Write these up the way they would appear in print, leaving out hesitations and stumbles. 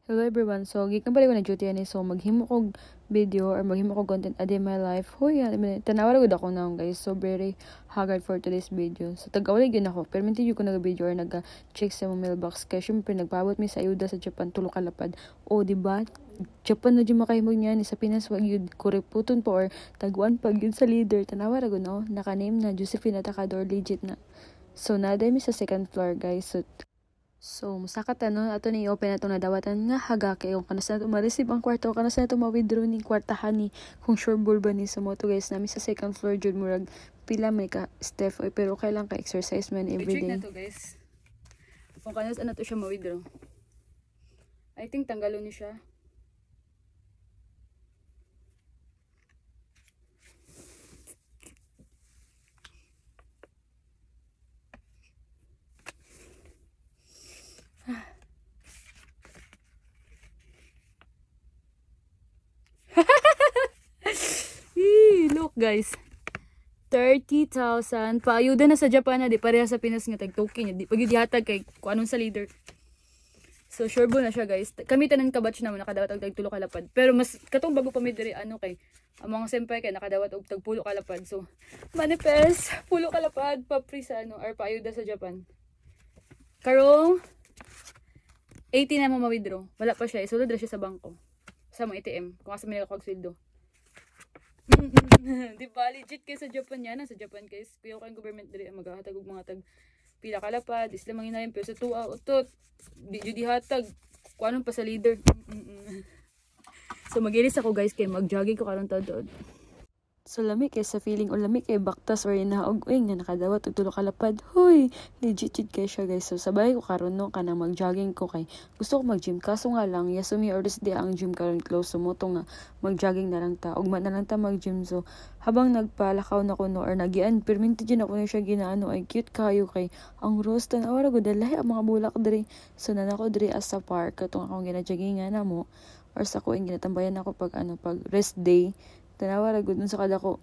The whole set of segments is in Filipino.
Hello everyone. So, gikan balik ko na duty ani. So, maghimo kog video or maghimo kog content a day my life. Hoy, tanawa gud ako na guys. So, very haggard for today's video. So, tagawali gyud ako. Pero minti ko naga-video or naga-check sa mga mailbox. Kaya syempre, nagpaabot mi sa ayuda sa Japan, tulo ka lapad. O, diba? Japan na dyan makahimog niyan. Sa Pinas, wag yun kuriputon po or taguan pag yun sa leader. Tanawa ra gud no? Naka-name na Josephine Atacador, legit na. So, naday mi sa second floor guys. So, musakat ato ni open na itong nadawatan nga haga kayo kung kanas na ma-receive ang kwarto, kanas na ito ma-withdraw ni kwartahan ni kung sure bulba ni sa moto guys namin sa second floor jud murag pila may ka Steph pero kailang ka exercise man everyday. Na to guys. Kung kanas na to siya ma-withdraw. I think tanggalon ni siya. Look guys, 30,000 paayuda na sa Japan na di pareha sa Pinas nga tag token di pagidihatag kay kung anong sa leader. So sure na siya guys. Kami tanan ka batch naman nakadawat og tag tulo ka lapad. Pero mas katong bago pa mi diri kay ang mga senpai kay nakadawat og tag pulo ka lapad. So manifest pulo ka lapad pa free sa or paayuda sa Japan. Karong 80 na mo ma-withdraw. Wala pa siya. Isulod ra siya sa bangko. Sa mga ATM. Kung asa may nagkakagsildo. Di ba? Legit kayo sa Japan yan. Sa Japan guys. Kuya ko yung government dali. Maghahatag og mga tag pila kalapad. Isla manginayin. Pero sa tuwa. Utot. Di judi hatag. Kung anong pa sa leader. So mag-ilis ako guys. Kaya mag-jogging ko karong taon. So lamig kay sa feeling o lamig kay baktas or inaog nga nakadawat og tulo ka lapad. Hoy, legit kay siya guys. So sabay ko karon no kanang mag-jogging ko kay gusto ko mag-gym kaso nga lang yasumi or di ang gym karon close so mo to nga mag-jogging na lang ta. Ugma na lang ta mag-gym so habang nagpalakaw na ko no or nagian perminti din ako siya ginaano ay cute kayo kay ang rose tan awara gud lahi ang mga bulak diri. So nanako diri as sa park katong akong gina-joggingan na mo or sa ko ginatambayan ako pag pag rest day. Tanawa ra gud sa kada ko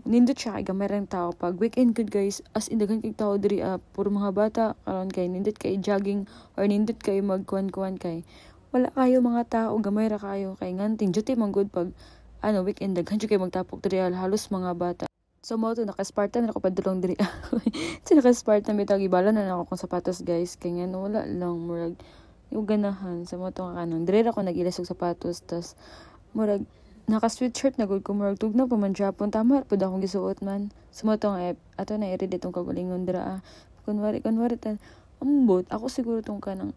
nindot siya kay gamay rang tao pag weekend gud guys as in daghan kay tao diri puro mga bata karon kay nindot kay jogging or nindot kay magkuan-kuan kay wala kayo mga tao gamay ra kayo kay nganting duty man gud pag weekend daghan jud kay magtapok diri halos mga bata. So mo to naka-Spartan ako padulong diri. So naka-Spartan bitag ibala na ako kung sapatos guys kay ngano wala lang murag yung ganahan sa mo to kanang diri ako nag-ilas og sapatos tas murag naka-sweatshirt na gud ko murag tugnaw pa man Japon tama pud akong gisuot man sumotong ato na i-read itong kagalingon dira kunwari tan ambot ako siguro tong kanang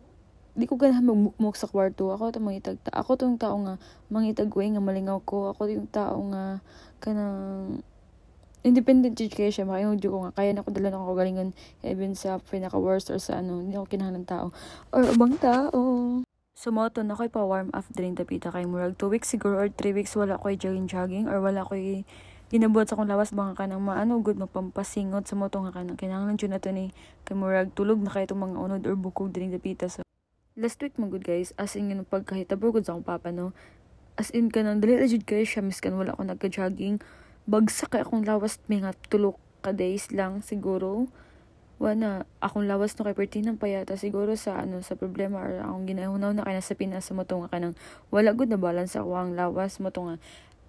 di ko ganahan magmukmok sa kwarto ako tong mangitag ako tong tao nga mangitagway nga malingaw ko ako yung tao nga kanang independent education makayo jud ko nga kaya na ko dala ng kagalingon even sa pinaka worst or sa hindi ako kinahanglan tao or ubang tao. So moto na ko'y pa-warm up din tapita kay murag 2 weeks siguro or 3 weeks wala ko'y jogging or wala ko'y ginabuhat sa akong lawas baka kanang good mapampasingot sa moto nga kanang kinahanglan jud nato ni kay murag tulog na kay itong mga unod or bukog din tapita. So last week man good guys as in yung pagkahitabo gud sa akong papa no as in kanang dali ra jud kay siya miskan wala ako nagka-jogging bagsak kay akong lawas may nga 3 ka days lang siguro. Wana akong lawas no kay pertinang payata siguro sa sa problema or akong ginahunaw na kay nasa Pinas sa moto nga kanang wala gud na balance ako ang lawas mo to nga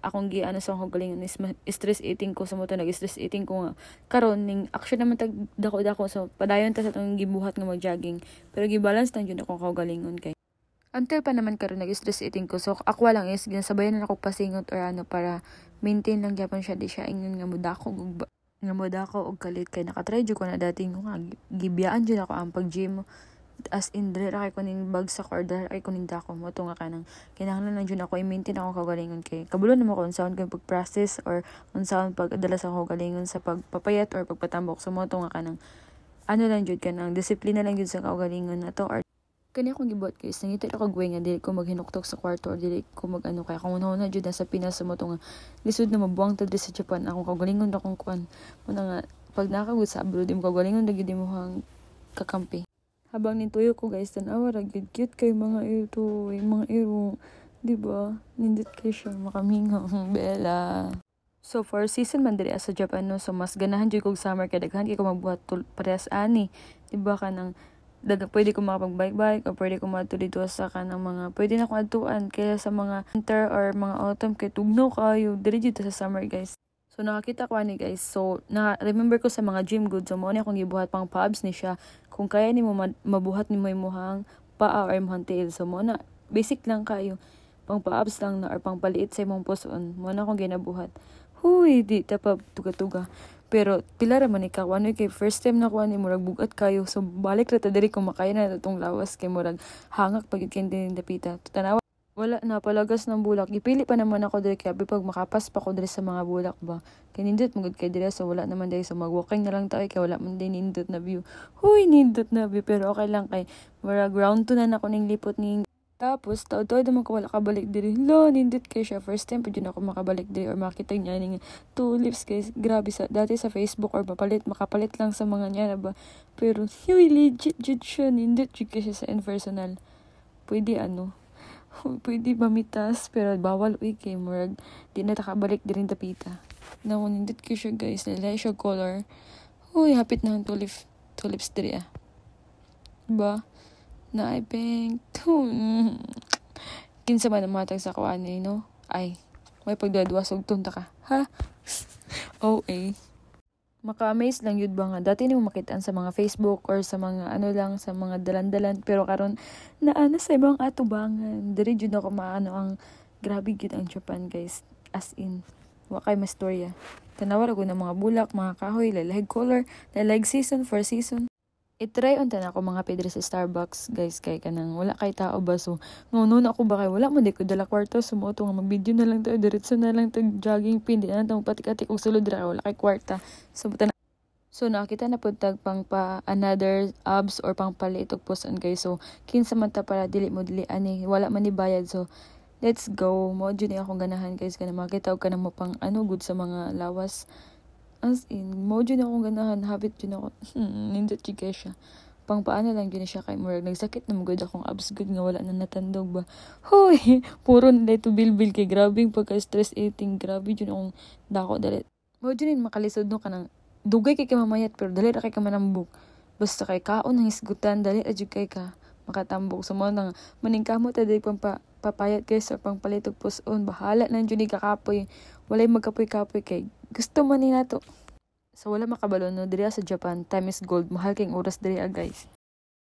akong sa akong galingon is stress eating ko sa moto nag-stress eating ko nga karon ning action naman tag dako so padayon ta sa tong gibuhat nga mag-jogging pero gibalance lang jud akong kaugalingon kay until pa naman karon nag-stress eating ko so ako lang is ginasabayan na ako pasingot or para maintain lang gyapon siya di siya ingon nga mudako og kalit kay nakatry jud ko na dating nga gibiyaan jud ako ang pag-gym as in dre ra kay kuning bagsak or dre kay kuning dako mo to nga kanang kinahanglan lang jud ako i-maintain ako kagalingon kay kabulo naman ko unsaon ko pag-process or unsaon pag-adala sa kagalingon sa pagpapayat or pagpatambok sa mo to nga kanang lang jud kanang disiplina lang jud sa kagalingon na to or kani akong gibuhat guys nangita ako gawin nga dili ko maghinuktok sa kwarto or dili ko kaya kung una jud na sa Pinas sa mo to nga lisod na mabuang ta sa Japan akong kagalingon akong kuan mo nga pag nakagud sa abroad mo kagalingon na gyud mo hang kakampi habang nintuyo ko guys tanawa ra gyud cute kay mga ito mga iro di ba nindot kay siya makamingaw bella. So for season man diri sa Japan no so mas ganahan jud kog summer kay daghan kay ko magbuhat parehas ani di ba kanang pwede ko makapag-bike-bike o pwede ko madto dito sa kanang mga pwede na akong adtuan kaya sa mga winter or mga autumn kay tugnaw kayo diri dito sa summer guys. So nakakita ko ani guys. So remember ko sa mga gym goods so mo ni akong gibuhat pang pabs ni siya. Kung kaya nimo mabuhat nimo imong paa or imong tail so mo na basic lang kayo. Pang paabs lang na or pang paliit sa imong puson. Mo na akong ginabuhat. Huy, di tapab tuga-tuga. Pero pila ra man ikaw ano kay first time na ko ani murag bugat kayo so balik ra ta diri kung makaya na itong lawas kay murag hangak pag kindi ning dapita. Tanawa wala na palagas ng bulak. Gipili pa naman ako diri kay pag makapas pa ko diri sa mga bulak ba. Kay nindot magud kay diri so wala naman diri so mag-walking na lang tayo kay wala man din nindot na view. Huy, nindot na view pero okay lang kay murag round 2 na nako ning lipot ning tapos, taod-taod naman ko wala kabalik diri. Lo, nindot kayo siya. First time pa dyan ako makabalik diri or makita niya ning tulips guys. Grabe sa dati sa Facebook or makapalit lang sa mga niya na ba. Pero, huy, legit jud siya. Nindot jud siya sa impersonal. Pwede pwede mamitas pero bawal uy kay murag di na takabalik diri tapita. Naku, nindot kayo siya guys. Lalay siya color. Huy, hapit na ang tulips diri Ba? Na ay pink kinsa man ang matag sa kuan no ay may pagduwa sugton ta ka ha OA maka-amaze lang yun ba nga dati nimo makitaan sa mga Facebook or sa mga ano lang sa mga dalan-dalan pero karon naana sa ibang atubangan diri jud ako maano ang grabe gyud ang Japan guys as in wa kay mastorya tanawar ko ng mga bulak mga kahoy lalag color lalag season for season. I-try unta na ako mga pedre sa Starbucks guys kay kanang wala kay tao ba so noon ako ba kay wala man di ko dala kwarto sumuto nga mag-video na lang tayo diretso na lang tag jogging pin di na tong patik-atik og sulod ra wala kay kwarta so nakita na pud tag pang pa another abs or pang palit og puson guys so kinsa man ta para dili mo dili ani wala man ni bayad so let's go mo jud ni akong ganahan guys kana makita og kanang mo pang good sa mga lawas. As in, mo dyan akong ganahan, habit dyan ako, nindot dyan siya. Pang paano lang dyan siya kay murag, nagsakit na magod akong abs good nga wala na natandog ba. Hoy, puro nila ito bilbil kay grabing pagka-stress eating, grabe dyan akong dako dalit. Mo dyan makalisod no ka ng, dugay kay kamamayat pero dalit kay kamanambok. Basta kay kaon ng isgutan, dalit adyo kay ka makatambok. So mo nang maningkamot aday pang papayat guys or pang palitog puson, bahala na dyan kakapoy. Walay magkapoy-kapoy kay gusto man ni nato. So wala makabalo no diri sa Japan, time is gold, mahal kayong oras diri guys.